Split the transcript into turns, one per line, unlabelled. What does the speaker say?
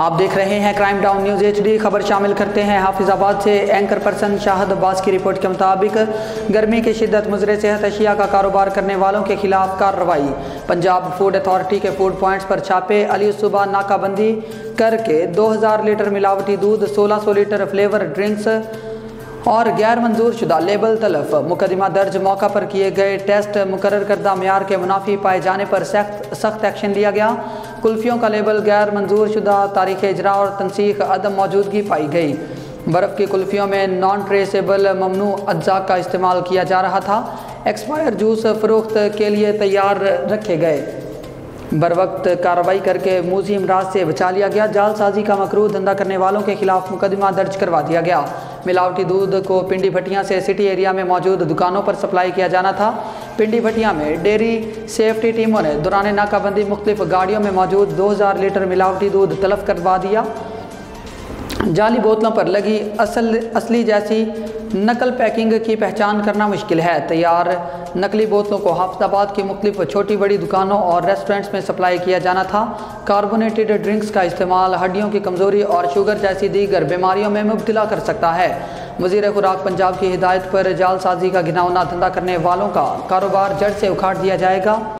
آپ دیکھ رہے ہیں کرائم ڈاؤن نیوز HD۔ خبر شامل کرتے ہیں حافظ آباد سے۔ اینکر پرسن شاہد عباس کی رپورٹ کے مطابق گرمی کی شدت مضر صحت اشیاء کا کاروبار کرنے والوں کے خلاف کارروائی۔ پنجاب فوڈ اتھارٹی کے فوڈ پوائنٹس پر چھاپے۔ علی صبح ناکہ بندی کر کے 2000 لیٹر ملاوٹی دودھ، 1600 لیٹر فلیور ڈرنکس اور غیر منظور شدہ لیبل تلف۔ مقدمہ درج۔ موقع پر کیے گئے ٹیسٹ مقرر کردہ معیار کے منافی پائے جانے پر سخت ایکشن لیا گیا۔ کلفیوں کا لیبل غیر منظور شدہ، تاریخ اجرا اور تنسیخ عدم موجودگی پائی گئی۔ برف کی کلفیوں میں نان ٹریسیبل ممنوع اجزاء کا استعمال کیا جا رہا تھا۔ ایکسپائر جوس فروخت کے لیے تیار رکھے گئے۔ بروقت کارروائی کر کے موذی امراض سے بچا لیا گیا۔ جعل سازی کا مکروہ دھندہ کرنے والوں کے خلاف مقدمہ درج کروا دیا گیا۔ ملاوٹی دودھ کو پنڈی بھٹیاں سے سٹی ایریا میں موجود دکانوں پر سپلائی کیا جانا تھا۔ پنڈی بھٹیاں میں ڈیری سیفٹی ٹیموں نے دوران ناکہ بندی مختلف گاڑیوں میں موجود 2000 لیٹر ملاوٹی دودھ تلف کروا دیا۔ جعلی بوتلوں پر لگی اصلی جیسی نقل پیکنگ کی پہچان کرنا مشکل ہے۔ تیار نقلی بوتلوں کو حافظ آباد کی مختلف چھوٹی بڑی دکانوں اور ریسٹورنٹس میں سپلائی کیا جانا تھا۔ کاربونیٹڈ ڈرنکس کا استعمال ہڈیوں کی کمزوری اور شوگر جیسی دیگر بیماریوں میں مبتلا کر سکتا ہے۔ وزیر خوراک پنجاب کی ہدایت پر جعل سازی کا گھناؤنا دھندہ کرنے والوں کا کاروبار جڑ سے اکھاڑ دیا جائے گا۔